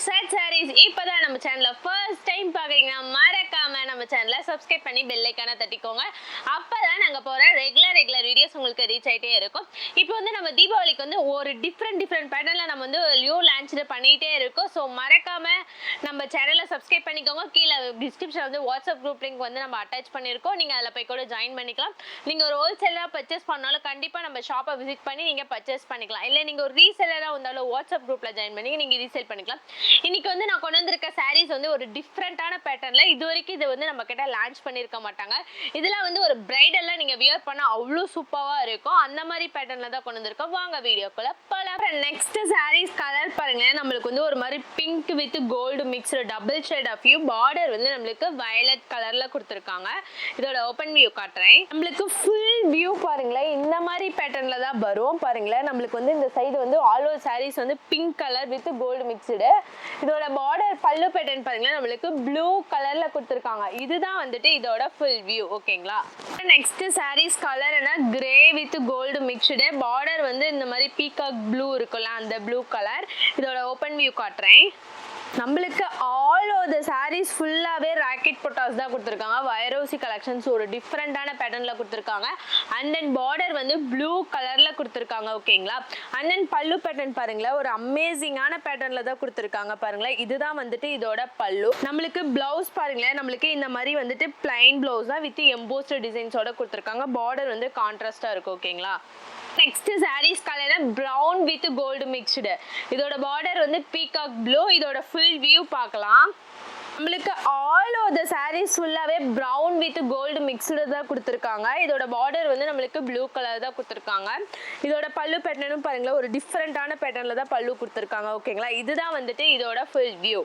Set saris இப்பதான் நம்ம சேனலை ஃபர்ஸ்ட் டைம் பார்க்குறீங்கன்னா மறக்காம நம்ம சேனலை சப்ஸ்கிரைப் பண்ணி பெல் ஐக்கானை தட்டிக்கோங்க. அப்பதான் நாங்கள் போகிற ரெகுலர் வீடியோஸ் உங்களுக்கு ரீச் ஆகிட்டே இருக்கும். இப்போ வந்து நம்ம தீபாவளிக்கு வந்து ஒரு டிஃப்ரெண்ட் பேட்டர்னில் நம்ம வந்து நியூ லான்ச் பண்ணிகிட்டே இருக்கோம். ஸோ மறக்காம நம்ம சேனலை சப்ஸ்கிரைப் பண்ணிக்கோங்க. கீழே டிஸ்கிரிப்ஷன் வந்து வாட்ஸ்அப் குரூப் லிங்க் வந்து நம்ம அட்டாச் பண்ணியிருக்கோம். நீங்கள் அதில் போய் கூட ஜாயின் பண்ணிக்கலாம். நீங்கள் ஒரு ஹோல்சேலாக பர்ச்சேஸ் பண்ணாலும் கண்டிப்பாக நம்ம ஷாப்பை விசிட் பண்ணி நீங்கள் பர்ச்சேஸ் பண்ணிக்கலாம். இல்லை நீங்கள் ஒரு ரீசேலராக வந்தாலும் வாட்ஸ்அப் குரூப்பில் ஜாயின் பண்ணி நீங்கள் ரீசேல் பண்ணிக்கலாம். இன்னைக்கு வந்து நான் கொண்டு வந்திருக்க சாரீஸ் வந்து ஒரு டிஃப்ரெண்டான பேட்டர்ன்ல இது வரைக்கும் இது வந்து நம்ம கிட்ட லான்ச் பண்ணிருக்க மாட்டாங்க. இதெல்லாம் வந்து ஒரு பிரைடல்லாம் நீங்க வியர் பண்ணா அவ்வளோ சூப்பரா இருக்கும். அந்த மாதிரி பேட்டர்ன்ல தான் கொண்டு வந்திருக்கோம். வாங்க வீடியோக்குள்ள போலாம். நெக்ஸ்ட் சாரீஸ் கலர் பாருங்க. நம்மளுக்கு வந்து ஒரு மாதிரி pink with gold mixed double shade of view. Border வந்து நம்மளுக்கு வயலட் கலர்ல கொடுத்துருக்காங்க. இதோட ஓப்பன் வியூ காட்டுறேன். நம்மளுக்கு ஃபுல் வியூ பாருங்களேன். இந்த மாதிரி பேட்டர்ன்ல தான் வரும் பாருங்களேன். நம்மளுக்கு வந்து இந்த சைடு வந்து ஆல் ஓவர் சாரீஸ் வந்து pink colour with gold mixed. இதோட பார்டர் பல்லு பேட்டர்ன் பாருங்களா நம்மளுக்கு ப்ளூ கலர்ல கொடுத்துருக்காங்க. இதுதான் வந்துட்டு இதோட ஃபுல் வியூ. ஓகேங்களா. நெக்ஸ்ட் சாரீஸ் கலர் என்ன grey with gold mixed. Border வந்து இந்த மாதிரி பீகாக் ப்ளூ இருக்குல்ல அந்த ப்ளூ கலர். இதோட ஓப்பன் வியூ காட்டுறேன். நம்மளுக்கு ஆல் ஓவர் த சாரீஸ் ஃபுல்லாகவே ராக்கெட் பொட்டாஸ் தான் கொடுத்துருக்காங்க. வைரோசி கலெக்ஷன்ஸ் ஒரு டிஃப்ரெண்டான பேட்டர்னில் கொடுத்துருக்காங்க. அண்ட் தென் பார்டர் வந்து ப்ளூ கலரில் கொடுத்துருக்காங்க. ஓகேங்களா. அண்ட் தென் பல்லு பேட்டர்ன் பாருங்களேன். ஒரு அமேசிங்கான பேட்டர்னில் தான் கொடுத்துருக்காங்க பாருங்களேன். இதுதான் வந்துட்டு இதோட பல்லு. நம்மளுக்கு பிளவுஸ் பாருங்களேன். நம்மளுக்கு இந்த மாதிரி வந்துட்டு பிளைன் பிளவுஸ் தான் வித் எம்போஸ்டு டிசைன்ஸோட கொடுத்துருக்காங்க. பார்டர் வந்து கான்ட்ராஸ்டாக இருக்கும். ஓகேங்களா. Next saris colour brown with gold mixed. இதோட பார்டர் வந்து பீகாக் ப்ளூ. இதோட ஃபுல் வியூ பார்க்கலாம். நம்மளுக்கு ஆல் ஓவர் த சாரீஸ் ஃபுல்லாகவே ப்ரௌன் வித் கோல்டு மிக்ஸ்டு தான் கொடுத்துருக்காங்க. இதோட பார்டர் வந்து நம்மளுக்கு ப்ளூ கலர் தான் கொடுத்துருக்காங்க. இதோட பல்லு பேட்டர்னும் பாருங்களேன். ஒரு டிஃப்ரெண்டான பேட்டர்னில் தான் பல்லு கொடுத்துருக்காங்க. ஓகேங்களா. இதுதான் வந்துட்டு இதோட ஃபுல் வியூ.